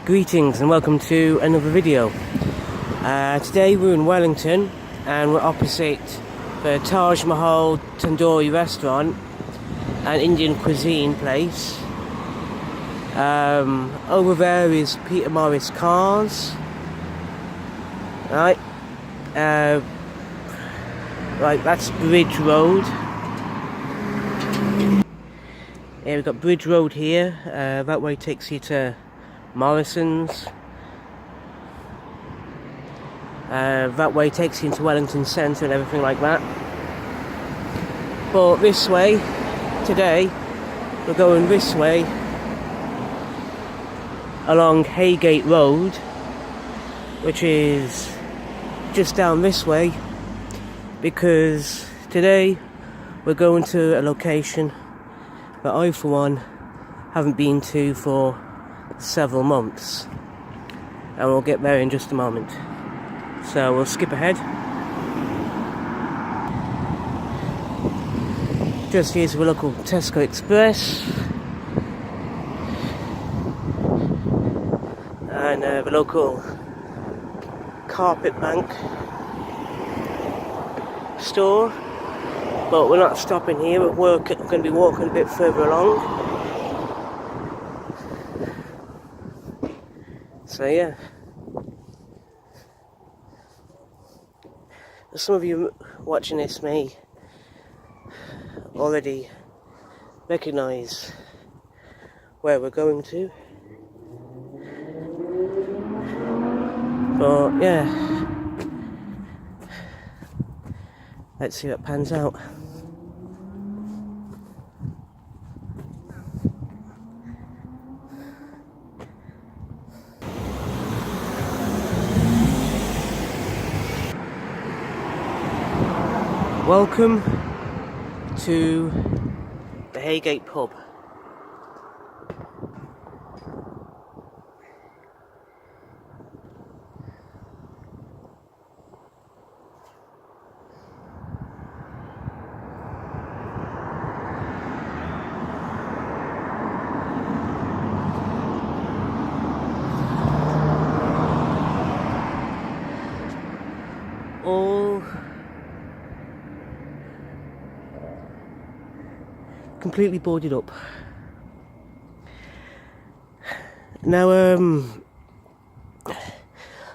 Greetings and welcome to another video. Today we're in Wellington and we're opposite the Taj Mahal Tandoori restaurant, an Indian cuisine place. Over there is Peter Morris Cars. Right, that's Bridge Road. Yeah, we've got Bridge Road here. That way takes you to Morrison's. That way takes you into Wellington Centre and everything like that. But this way, today, we're going this way along Haygate Road, which is just down this way, because today we're going to a location that I, for one, haven't been to for several months, and we'll get there in just a moment. So we'll skip ahead. Just here's the local Tesco Express and the local Carpet Bank store, but we're not stopping here. We're going to be walking a bit further along. So yeah, some of you watching this may already recognise where we're going to, but yeah, let's see what pans out. Welcome to the Haygate pub. All completely boarded up. Now,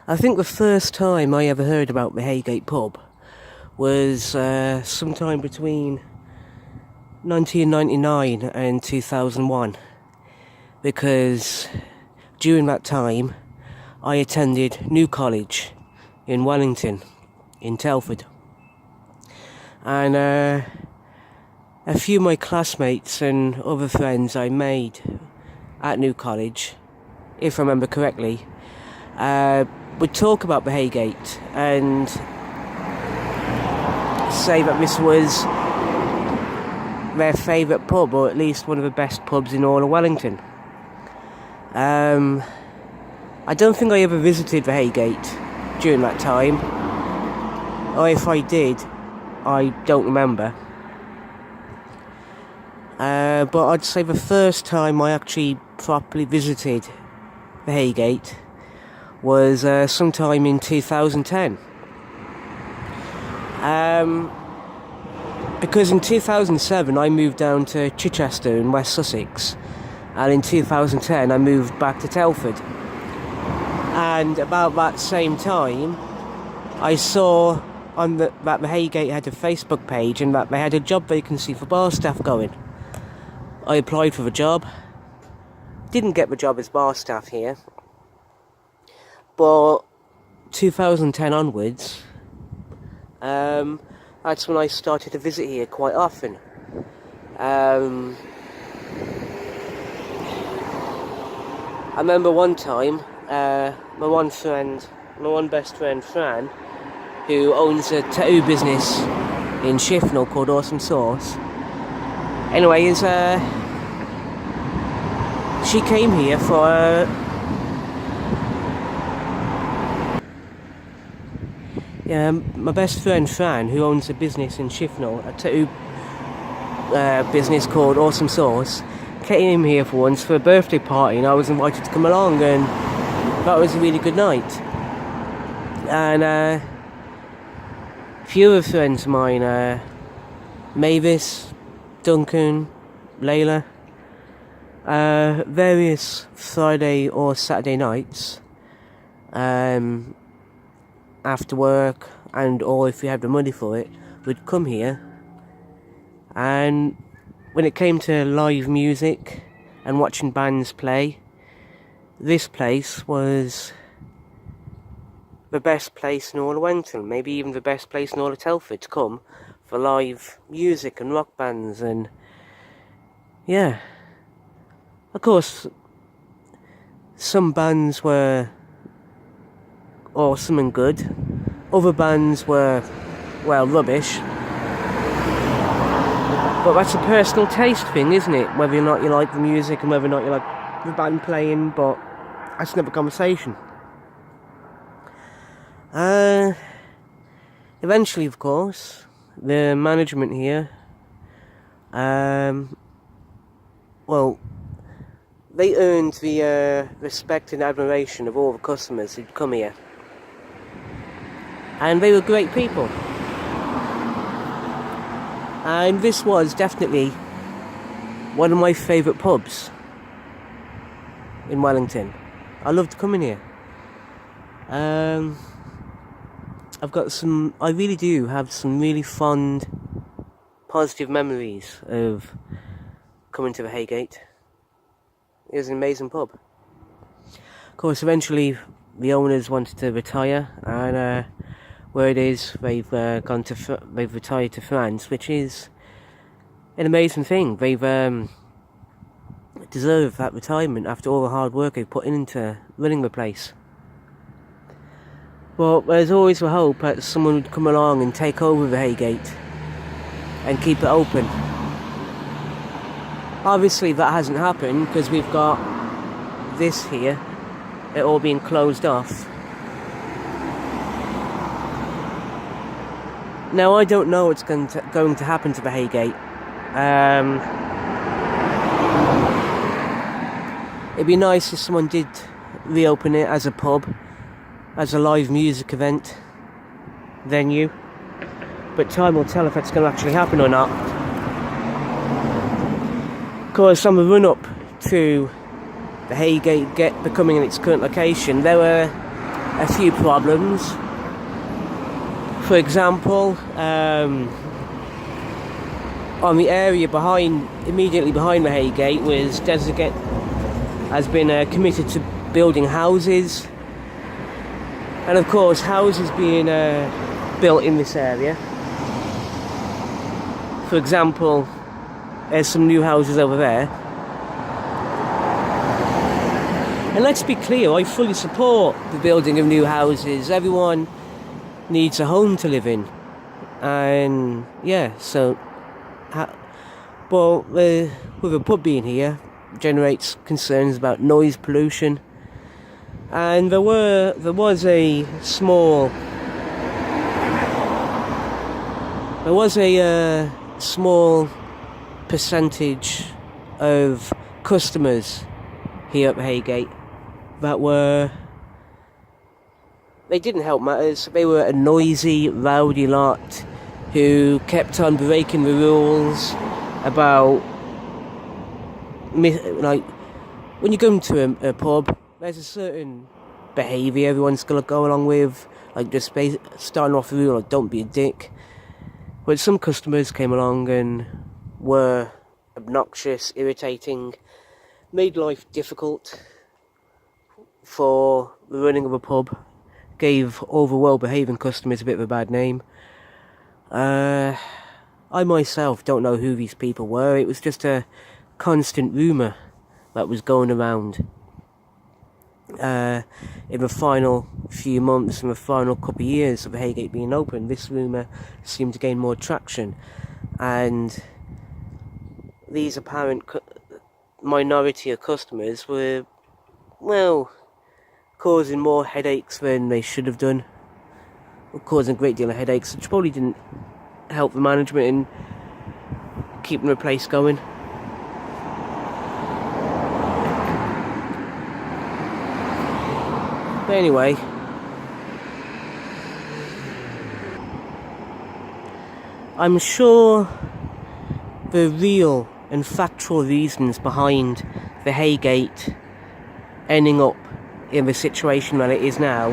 I think the first time I ever heard about the Haygate pub was sometime between 1999 and 2001, because during that time I attended New College in Wellington, in Telford, and a few of my classmates and other friends I made at New College, if I remember correctly, would talk about the Haygate and say that this was their favourite pub, or at least one of the best pubs in all of Wellington. I don't think I ever visited the Haygate during that time, or if I did, I don't remember. But I'd say the first time I actually properly visited the Haygate was sometime in 2010. Because in 2007 I moved down to Chichester in West Sussex, and in 2010 I moved back to Telford. And about that same time I saw that the Haygate had a Facebook page and that they had a job vacancy for bar staff going. I applied for the job, didn't get the job as bar staff here, but 2010 onwards, that's when I started to visit here quite often. I remember one time, my one best friend Fran, who owns a tattoo business in Shifnal called Awesome Sauce. Anyway, she came here for my best friend Fran, who owns a business in Shifnal, a tattoo business called Awesome Sauce, came here for once for a birthday party, and I was invited to come along, and that was a really good night. And a few other friends of mine, Mavis, Duncan, Layla, various Friday or Saturday nights, after work, and or if we had the money for it, would come here. And when it came to live music and watching bands play, this place was the best place in all of Wellington, maybe even the best place in all of Telford to come for live music and rock bands. And yeah, of course, some bands were awesome and good, other bands were, well, rubbish. But that's a personal taste thing, isn't it? Whether or not you like the music and whether or not you like the band playing, but that's another conversation. Eventually, of course, the management here, well, they earned the respect and admiration of all the customers who'd come here. And they were great people. And this was definitely one of my favourite pubs in Wellington. I loved coming here. I really do have some really fond, positive memories of coming to the Haygate. It was an amazing pub. Of course, eventually the owners wanted to retire, and where it is, they've retired to France, which is an amazing thing. They've deserved that retirement after all the hard work they've put into running the place. But there's always the hope that someone would come along and take over the Haygate and keep it open. Obviously that hasn't happened because we've got this here, it all being closed off. Now, I don't know what's going to happen to the Haygate. It'd be nice if someone did reopen it as a pub, as a live music event venue, but time will tell if that's going to actually happen or not. Of course, on the run-up to the Haygate becoming in its current location, there were a few problems. For example, on the area immediately behind the Haygate has been committed to building houses, and of course houses being built in this area. For example, there's some new houses over there. And let's be clear, I fully support the building of new houses. Everyone needs a home to live in, and yeah, so but with a pub being here generates concerns about noise pollution, and there was a small percentage of customers here at the Haygate that they didn't help matters. They were a noisy, rowdy lot who kept on breaking the rules about, like, when you go into a pub, there's a certain behaviour everyone's going to go along with, like just starting off the rule, like, don't be a dick. But some customers came along and were obnoxious, irritating, made life difficult for the running of a pub, gave all the well-behaving customers a bit of a bad name. I myself don't know who these people were. It was just a constant rumour that was going around. In the final few months, in the final couple of years of the Haygate being open, this rumour seemed to gain more traction, and these apparent minority of customers were, well, causing more headaches than they should have done, causing a great deal of headaches, which probably didn't help the management in keeping the place going. But anyway, I'm sure the real and factual reasons behind the Haygate ending up in the situation that it is now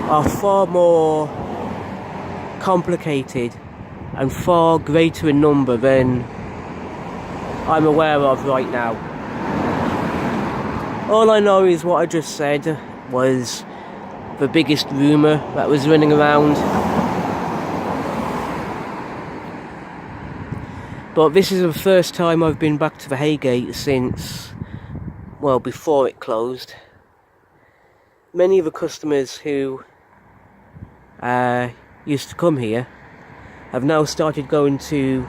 are far more complicated and far greater in number than I'm aware of right now. All I know is what I just said was the biggest rumour that was running around. But this is the first time I've been back to the Haygate since, well, before it closed. Many of the customers who used to come here have now started going to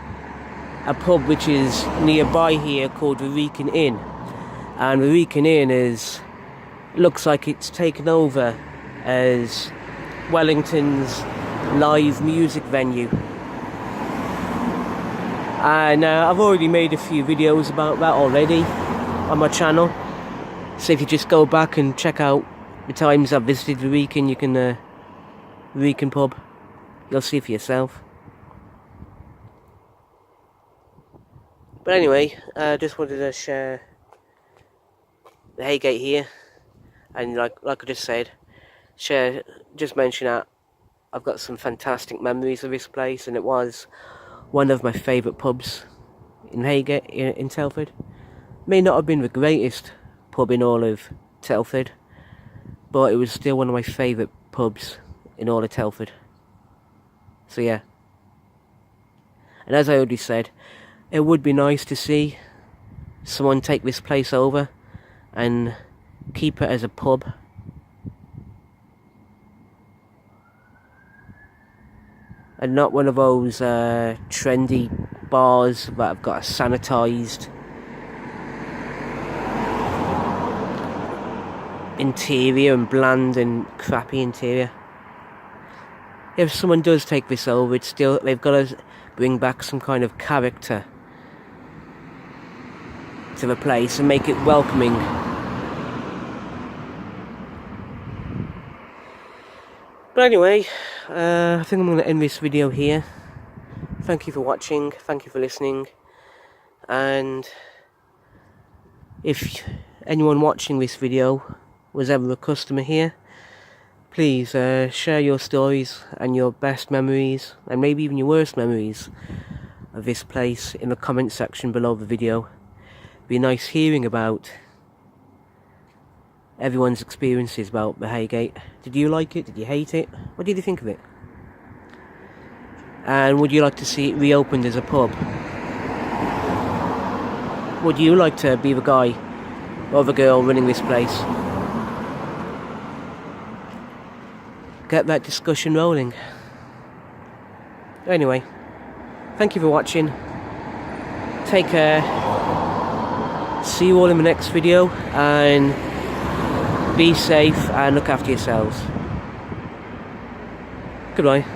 a pub which is nearby here called the Wrekin Inn. And the Wrekin Inn looks like it's taken over as Wellington's live music venue. And I've already made a few videos about that already on my channel. So if you just go back and check out the times I've visited the Wrekin, you can Wrekin pub, you'll see for yourself. But anyway, I just wanted to share the Haygate here, and like I just said, just mention that I've got some fantastic memories of this place, and it was one of my favourite pubs in Haygate, in Telford. May not have been the greatest pub in all of Telford, but it was still one of my favourite pubs in all of Telford. So yeah. And as I already said, it would be nice to see someone take this place over and keep it as a pub. And not one of those trendy bars that have got a sanitised interior and bland and crappy interior. If someone does take this over, they've got to bring back some kind of character to the place and make it welcoming. But anyway, I think I'm going to end this video here. Thank you for watching, thank you for listening, and if anyone watching this video was ever a customer here, please share your stories and your best memories, and maybe even your worst memories of this place in the comment section below the video. It'd be nice hearing about everyone's experiences about the Haygate. Did you like it? Did you hate it? What did you think of it? And would you like to see it reopened as a pub? Would you like to be the guy or the girl running this place? Get that discussion rolling. Anyway, thank you for watching. Take care. See you all in the next video, and be safe and look after yourselves. Goodbye.